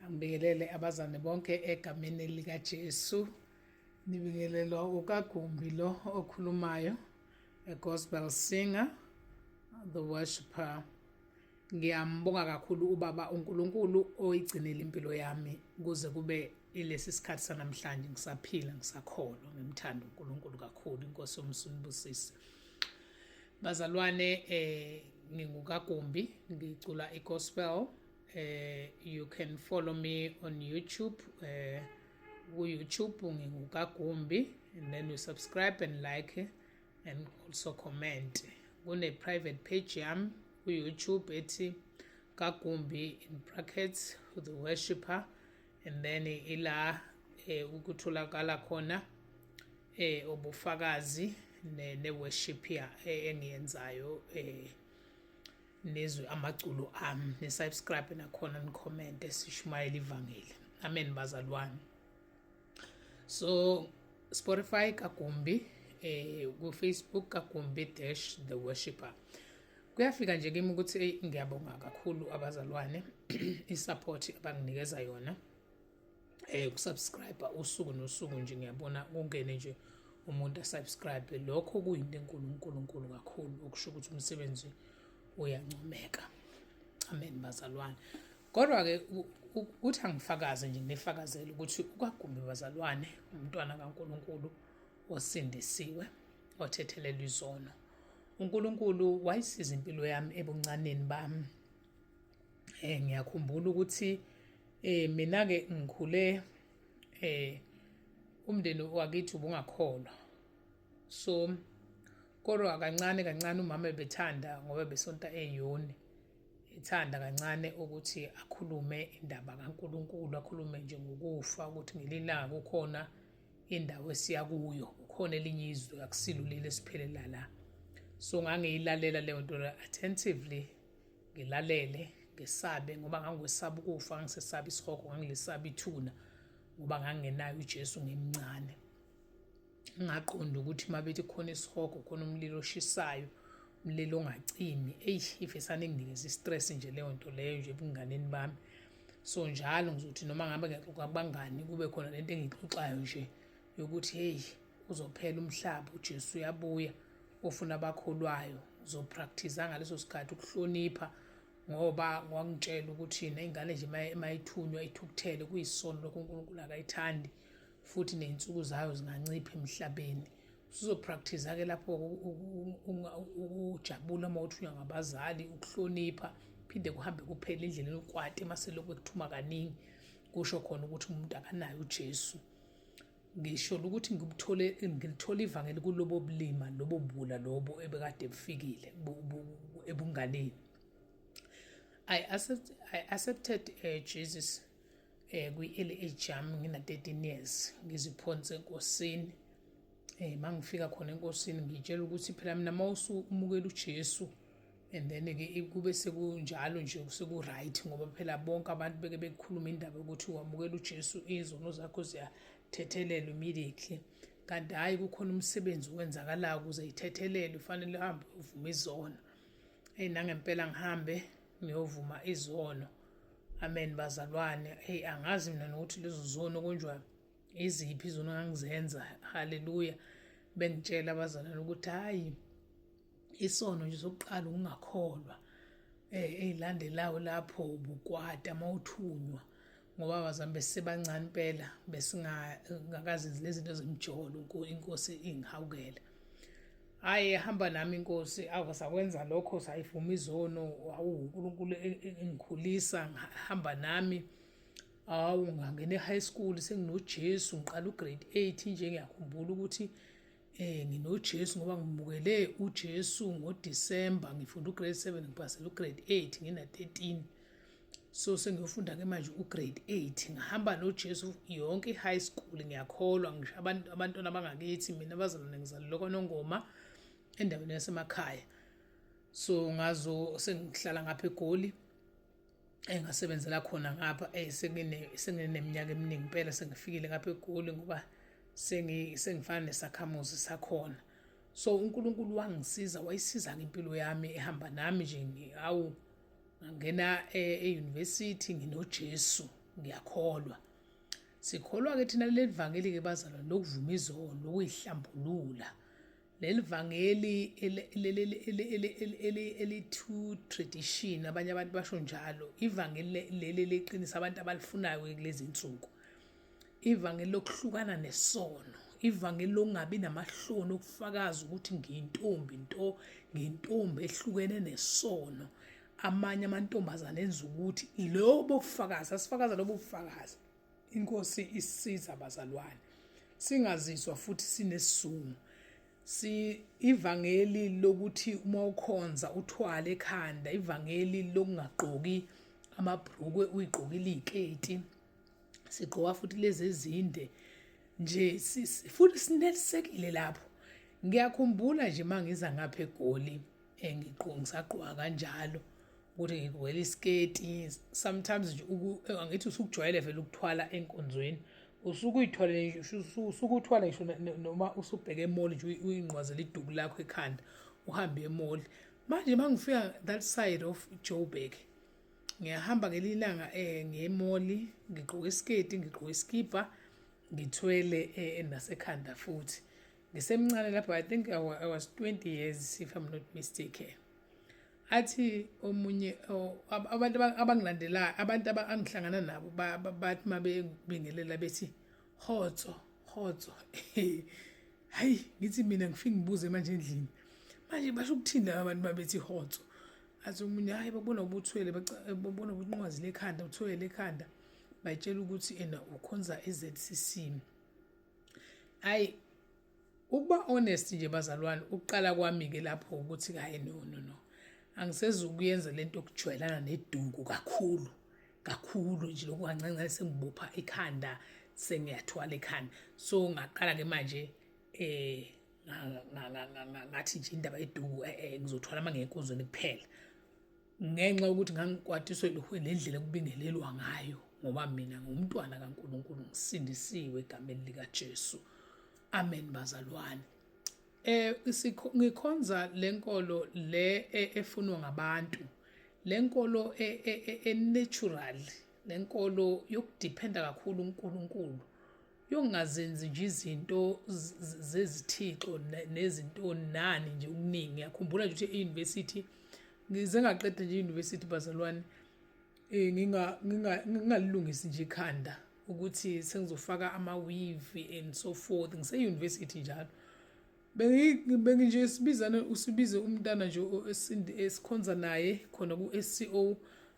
Angibingelele abazane bonke egameni likaJesu. Nibingelelwa uKagumbi lo okhulumayo, a gospel singer, the worshipper. Ngiyambonga kakhulu ubaba uNkulunkulu oyigcinile impilo yami kuze kube ilesi sikhathi sanamhlanje ngisaphila ngisakholwa ngimthanda uNkulunkulu kakhulu. Inkosi yomsunibusise. Bazalwane, ngingukagumbi ngicula igospel. You can follow me on YouTube. YouTube ngingukagumbi, and then you subscribe and like and also comment. Kune private page yami ku-YouTube ethi Kagumbi in brackets the worshipper, and then ila ukutholakala khona ubufakazi ne-worship engiyenzayo nezwe amaculo ami, ne-subscribe nakhona ni-comment sishumayela ivangeli. Amen bazalwane. So Spotify Kagumbi, ku-Facebook Kagumbi - the worshipper. Kuyafika nje kimi ukuthi ngiyabonga kakhulu abazalwane i-support abanginikeza yona. Ukusubscribe usuku nosuku nje ngiyabona kungene nje umuntu asubscribe, lokho kuyinto enkulu kakhulu, okusho ukuthi umsebenzi uyancomeka. Amen bazalwane. Kodwa-ke uthi angifakaze nje ngifakazele ukuthi uKagumbi bazalwane umntwana kaNkulunkulu osindisiwe, othethelelwa izono. uNkulunkulu wayisiza impilo yami ebuncaneni bami. Ngiyakhumbula ukuthi mina-ke ngikhule umndeni wakithi ubungakholwa. So kodwa kancane umama ebethanda, ngoba besonta eYoni, ethanda kancane ukuthi akhulume indaba kaNkulunkulu, akhulume nje ngokufa, ukuthi ngelilanga kukhona indawo esiya kuyo, kukhona elinye izwe, akusilulile siphelela la. So ngangiyilalela leyo nto attentively, ngilalele, ngesabe, ngoba ngangwesaba ukufa, ngisesaba isihogo, ngangilisaba ithuna, ngoba ngangenayo uJesu ngimncane. Ngaqonda ukuthi mabethi khona isihogo, khona umlilo oshisayo, umlilo ongacimi, ife saninginikeza istress nje leyo nto leyo nje ebunganeni bami. So njalo ngizothi noma ngabe ngixoxa abangani, kube khona lento engixoxayo nje yokuthi hey, uzophela umhlaba, uJesu uyabuya, ofuna abakholwayo uzopractice ngaleso sikhathi ukuhlonipha, ngoba ngwangitshela ukuthi ingane nje mayithunywa ithukuthele kuyisono lokho uNkulunkulu akayithandi, futhi ney'nsuku zayo zingancipha emhlabeni. Uzopractice-ke lapho ukujabula uma uthunywa ngabazali, ukuhlonipha, phinde kuhambe kuphela endleleni ukwate maselokhu ekuthuma kaningi, kusho khona ukuthi umuntu akanayo uJesu. Ngisho ukuthi ngilithole ivangeli kulobo bulima, lobo bula lobo ebekade bufikile ebunganeni. I accepted Jesus kwi-early age yami ngina-13 years, ngiziphonse enkosini. Mangifika khona enkosini ngitshela ukuthi phela mina mawusumukela uJesu, and then-ke kube sekunjalo nje seku-right, ngoba phela bonke abantu beke bekhuluma indaba yokuthi wamukela uJesu izono zakho ziyathethelelwa immediately. Kanti hhayi, kukhona umsebenzi wenzakalayo ukuze ithethelelwe, ufanele uhambe uvuma izono. Nangempela ngihambe ngiyovuma izono. Amen bazalwane. Angazi mina nokuthi lezo zono konjwa iziphi izono engangizenza. Haleluya. Bengitshela abazalwane ukuthi hhayi, isono nje sokuqala ungakholwa, ey'landelayo lapho ubukwata mawuthunywa, ngoba abazalwane besisebancane impela, besingakazenzi lezi zinto zemjolo, inkosi ingihawukela. Hhayi, hamba nami inkosi, sakwenza lokho, sayivuma izono, uNkulunkulu engikhulisa, hamba nami. Ngangena e-high school senginoJesu, ngiqala u-grade 8 nje. Ngiyakhumbula ukuthi nginoJesu ngoba ngimukele uJesu ngoDisemba, ngifunda u-grade 7, ngipasela u-grade 8 ngina-13. So sengiyofunda-ke manje u-grade 8, ngihamba noJesu yonke i-high school, ngiyakholwa. Ngisho abantwana abangakithi, mina abazalwane ngizalelwe kwaNongoma endaweni yasemakhaya. So sengihlala ngapha eGoli, engasebenzela khona ngapha. Sengineminyaka eminingi impela sengifikile ngapha eGoli, ngoba sengifana nesakhamuzi sakhona. So uNkulunkulu wangisiza, wayisiza impilo yami, ehamba nami nje ngangena e-university nginoJesu. ngiyakholwa. Sikholwa-ke thina leli vangeli-ke bazalwane lokuvuma izono, lokuyihlambulula. Leli vangeli eli-to tradition, abanye abantu basho njalo, ivangeli leli leqinisa abantu abalifunayo kulezi insuku. Ivangeli lokuhlukana nesono, ivangeli lokungabi namahloni okufakaza ukuthi ngiyintombi ehlukene nesono. Amanye amantombazane enza ukuthi lobo bufakazi, asifakaza lobo bufakazi. Inkosi isiza bazalwane, singaziswa futhi sinesizungu. Ivangeli lokuthi uma ukhonza uthwale ekhanda, ivangeli lokungagqoki amabhrukwe uyigqokile iziketi, sigqoka futhi lezi ezinde nje, futhi sinelisekile lapho. Ngiyakhumbula nje mangiza ngapha eGoli, ngisagqoka kanjalo ukuthi ngigqokele isiketi. Sometimes nje angithi usukujwayele vele ukuthwala enkonzweni, usukuthwala ngisho noma usubheke emall nje uyinqwazela iduku lakho ekhanda uhambe emall. Manje mangifika that side of Joburg, ngiyahamba ngelilanga ngiye emall, ngigqoke isiketi, ngigqoke iskipa, ngithwele nasekhanda futhi. Ngisemncane lapho, I think I was 20 years if I'm not mistaken. Athi omunye abantu abangilandelayo, abantu angihlangana nabo bathi mabebingelela bethi hotso. Hayi, ngithi mina ngifike ngibuze manje endlini, manje basho ukuthini abantu babethi hotso? Athi omunye, hayi babona ubuthwele, babona ubunqwazi lekhanda, uthwele ekhanda, bayitshela ukuthi ukhonza eZCC. Hayi, ukuba honest nje bazalwane, ukuqala kwami-ke lapho ukuthi hayi no, angisezukuyenza lento yokujwayelana neduku kakhulu nje, lokhu kancancane sengibopha ikhanda, sengiyathwala ekhanda. So ngaqala-ke manje ngathi nje indaba yeduku ngizothwala uma ngenkonzweni kuphela, ngenxa yokuthi ngangikwatiswe lendlela ekubingelelwa ngayo, ngoba mina ngumntwana kaNkulunkulu, ngisindisiwe egameni likaJesu. Amen bazalwane. Ngikhonza lenkolo le efunwa ngabantu, lenkolo natural, lenkolo yokudependa kakhulu uNkulunkulu, yokungazenzi nje izinto zezithixo nezinto nani nje okuningi. Ngiyakhumbula nje ukuthi e-university ngize ngaqeda nje e-university bazalwane, ngingalilungisi nje ikhanda ukuthi sengizofaka ama-weave and so forth. Ngise-university njalo benginje usibize umntana nje esikhonza naye khona ku-SCO,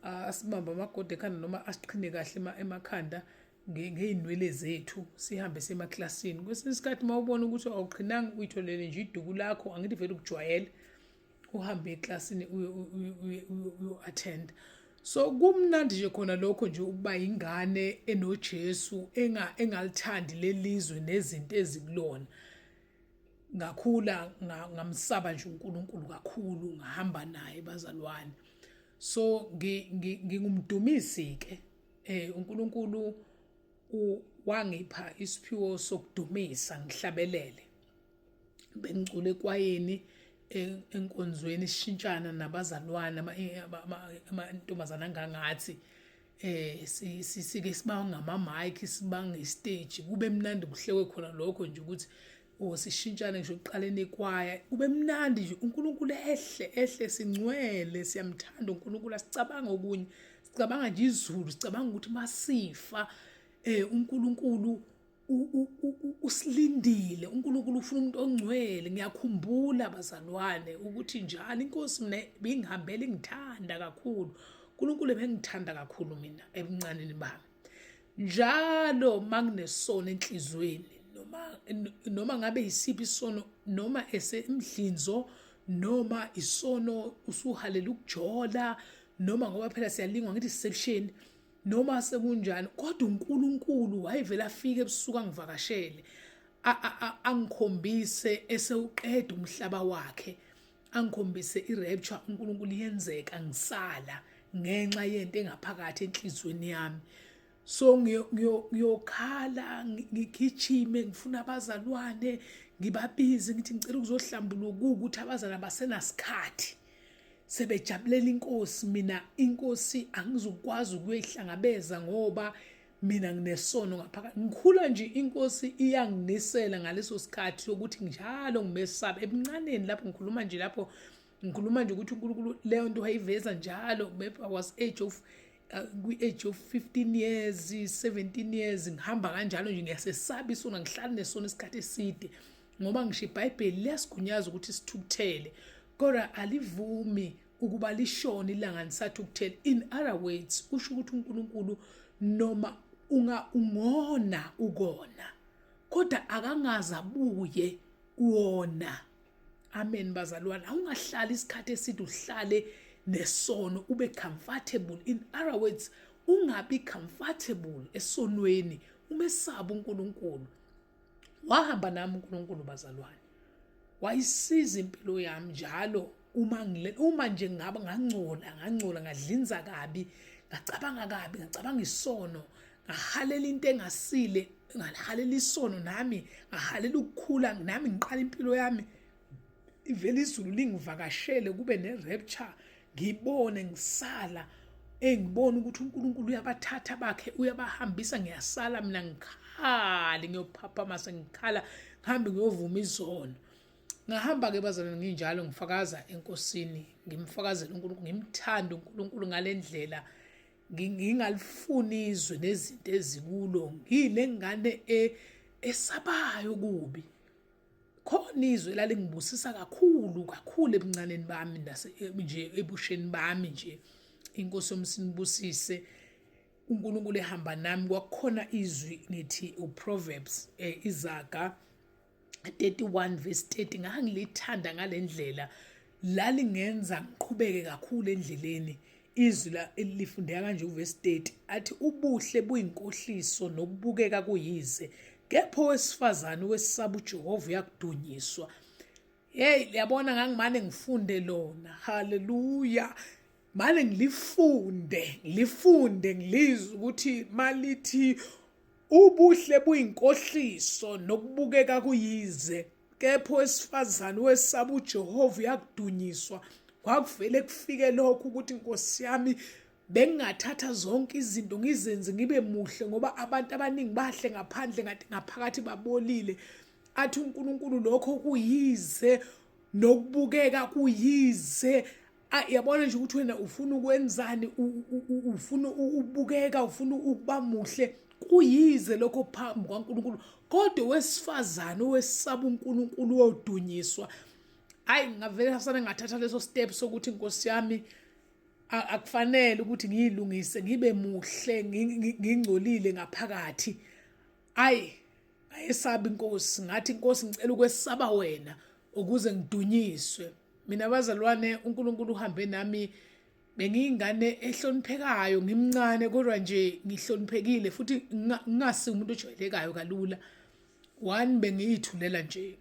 asibamba amagodi ekhanda noma asiqhine kahle emakhanda ngey'nwele zethu, sihambe semaklasini. Kwesinye isikhathi uma ubona ukuthi awuqhinanga, uyitholele nje iduku lakho, angithi vele ukujwayele, uhambe eklasini uyo-attend. So kumnandi nje khona lokho nje, ukuba ingane enoJesu, engalithandi lelizwe nezinto ezikulona. Ngakhula ngamsaba nje uNkulunkulu kakhulu, ngahamba naye bazalwane. So ngingumdumisi-ke, uNkulunkulu wangipha isiphiwo sokudumisa, ngihlabelele. Bengicule ekwayeni enkonzweni, sishintshana nabazalwane amantombazana angangathi, sike sibanga ngama-mic, sibanga nge-stage, kube mnandi, kuhlekwe khona lokho nje ukuthi sishintshane ngisho ekuqaleni ekwaya, kube mnandi nje. uNkulunkulu ehle, singcwele, siyamthanda uNkulunkulu, asicabanga okunye, sicabanga nje izulu, sicabanga ukuthi masifa uNkulunkulu usilindile, uNkulunkulu ufuna umuntu ongcwele. Ngiyakhumbula bazalwane ukuthi njalo inkosi mina bengihambela, ingithanda kakhulu, uNkulunkulu bengithanda kakhulu mina ebuncaneni bami. Njalo manginesono enhlizweni, noma ngabe yisiphi isono, noma esemdlinzo, noma isono usuhalela ukujola, noma ngoba phela siyalingwa ngithi deception, noma sekunjani, kodwa uNkulunkulu wayevela afike ebusuku angivakashele, angikhombise esewuqeda umhlaba wakhe, angikhombise i-rapture uNkulunkulu yenzeka, ngisala ngenxa yento engaphakathi enhlizweni yami. So ngiyokhala, ngigijime, ngifuna abazalwane, ngibabize ngithi ngicela ukuzohlambuluka, ukuthi abazalwane basenasikhathi, sebejabulela inkosi. Mina inkosi angizukwazi ukuyihlangabeza ngoba mina nginesono ngaphakathi. Ngikhula nje inkosi iyanginisela ngaleso sikhathi sokuthi njalo ngimesaba. Ebuncaneni lapho ngikhuluma nje ukuthi uNkulunkulu leyo nto wayiveza njalo. I was kwi-age of 15 years, 17 years, ngihamba kanjalo nje ngiyasesaba isono, ngihlala nesono isikhathi eside ngoba ngisho iBhayibheli liyasigunyaza ukuthi sithukuthele, kodwa alivumi ukuba lishone ilanga lisathukuthele. In other words, usho ukuthi uNkulunkulu noma ungona ukona, kodwa akangaze abuye uwona. Amen bazalwane. Awungahlali isikhathi eside uhlale nesono, ube comfortable. In other words, ungabi comfortable esonweni, umesaba uNkulunkulu. Wahamba nami uNkulunkulu bazalwane, wayisiza impilo yami njalo uma nje ngangcola, ngadlinza kabi, ngacabanga isono, ngahalela into engasile, ngahalela isono nami, ngahalela ukukhula nami, ngiqala impilo yami ivele izulu lingivakashele, kube ne-rapture, ngibone ngisala, ngibone ukuthi uNkulunkulu uyabathatha bakhe, uyabahambisa, ngiyasala mina ngikhale, ngiyophaphama ngikhala, ngihambe ngiyovuma izono. Ngahamba-ke bazalwane nginjalo ngifakaza enkosini, ngimfakazela uNkulunkulu, ngimthanda uNkulunkulu ngale ndlela, ngingalifuni izwe nezinto ezikulo, ngiyilengane esabayo kubi. Khona izwe lalingibusisa kakhulu ebuncaneni bami nje ebusheni bami nje. Inkosi yomsinibusise, uNkulunkulu ehamba nami. Kwakukhona izwi nithi uProverbs, Izaga 31 verse 30, ngangilithanda ngale ndlela, lalingenza ngiqhubeke kakhulu endleleni. Izwi elifundeka kanje uverse 30 athi, ubuhle buyinkohliso nokubukeka kuyize, kepha owesifazane wesaba uJehova uyakudunyiswa. Liyabona, ngangimane ngifunde lona. Haleluya. Manje ngilifunde ngilizwe ukuthi malithi ubuhle buyinkohliso nokubukeka kuyize, kepha owesifazane wesaba uJehova uyakudunyiswa. Kwakuvele kufike lokho ukuthi Nkosi yami, bengingathatha zonke izinto ngizenze ngibe muhle, ngoba abantu abaningi bahle ngaphandle ngathi ngaphakathi babolile. Athi uNkulunkulu lokho kuyize nokubukeka kuyize. Yabona nje ukuthi wena ufuna ukwenzani, ufuna ukubukeka, ufuna ukuba muhle, kuyize lokho phambi kwaNkulunkulu. Kodwa owesifazane owesaba uNkulunkulu uyodunyiswa. Ngavele hasane ngathatha leso step sokuthi Nkosi yami, akufanele ukuthi ngiyilungise ngibe muhle, ngingcolile ngaphakathi. Ngayesaba inkosi, ngathi Nkosi ngicela ukwesaba wena ukuze ngidunyiswe. Mina bazalwane, uNkulunkulu uhambe nami, bengiyingane ehloniphekayo, ngimncane kodwa nje ngihloniphekile futhi ngingasi umuntu ojwayelekayo kalula. Bengiyithulela nje,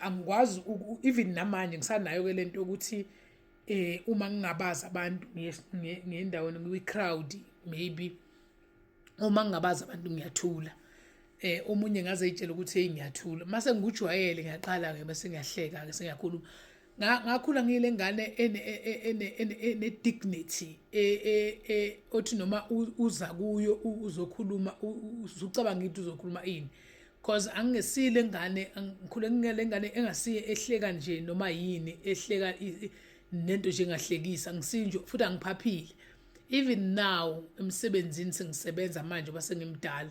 angikwazi even namanje ngisanayo ke lento ukuthi uma ngingabazi abantu ngendaweni kwi-crowd, maybe uma ngingabazi abantu ngiyathula. Omunye ngaze ayitshela ukuthi ngiyathula, mase ngikujwayele ngiyaqala-ke bese ngiyahleka-ke sengiyakhuluma. Ngakhula ngiyilengane ene-dignity, othi noma uza kuyo uzokhuluma, uzucabanga into uzokhuluma ini, because angesile ngane, ngikhule ngingele engasiye ehleka nje noma yini, ehleka nento nje engahlekisa, ngisinje futhi angiphaphile. Even now emsebenzini sengisebenza manje base ngimdala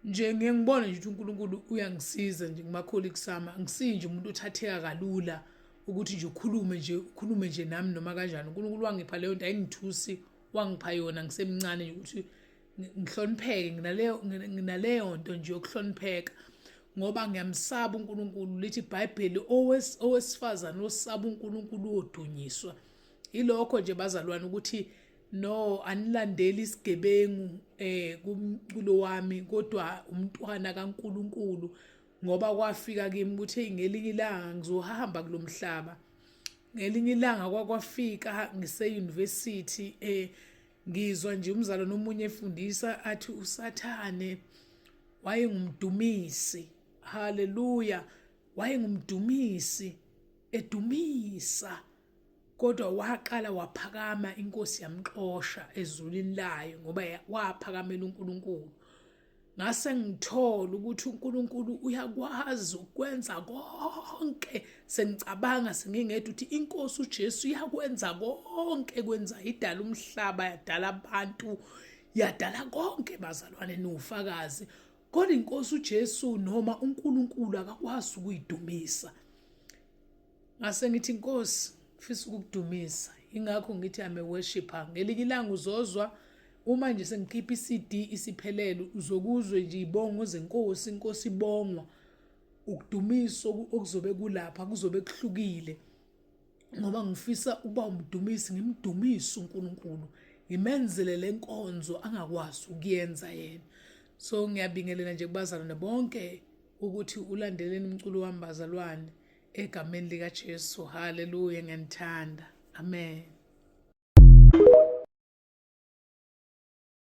nje, ngiyangibona nje ukuthi uNkulunkulu uyangisiza nje kuma-colleagues ami. Ngisinje umuntu othatheka kalula ukuthi nje ukhulume nje nami noma kanjani. uNkulunkulu wangipha leyo nto, ayingithusi, wangipha yona ngisemncane nje ukuthi ngihlonipheke. Nginaleyo nto nje yokuhlonipheka ngoba ngiyamsaba uNkulunkulu. Lithi iBhayibheli owesifazane osaba uNkulunkulu uyodunyiswa. Ilokho nje bazalwane ukuthi no, anilandeli isigebengu kulo wami, kodwa umntwana kaNkulunkulu, ngoba kwafika kimi ukuthi ngelinye ilanga ngizohamba kulo mhlaba. Ngelinye ilanga kwafika ngise-university, ngizwa nje umzalwane omunye efundisa athi uSathane wayengumdumisi. Haleluya. Wayengumdumisi, edumisa kodwa waqala waphakama, inkosi yamxosha ezulwini layo ngoba waphakamela uNkulunkulu. Ngase ngithola ukuthi uNkulunkulu uyakwazi ukwenza konke. Sengicabanga sengingedwa ukuthi inkosi uJesu iyakwenza konke kwenza, idala umhlaba, yadala abantu, yadala konke bazalwane nofakazi. Kodwa inkosi uJesu noma uNkulunkulu akakwazi ukuyidumisa. Ngase ngithi Nkosi, ngifisa ukukudumisa. Ingakho ngithi ame worshiper. Ngelinye ilanga uzozwa uma nje sengikhipha iCD isiphelele, uzokuzwe nje ibongo zenkosi, inkosi ibongwa. Ukudumiso okuzobe kulapha kuzobe kuhlukile. Ngoba ngifisa ukuba umdumisi, ngimdumise uNkulunkulu, ngimenzele lenkonzo angakwazi ukuyenza yena. So ngiyabingelela nje kubazalwane bonke ukuthi ulandeleni umculo wami bazalwane egameni likaJesu. Haleluya, ngiyanithanda. Amen.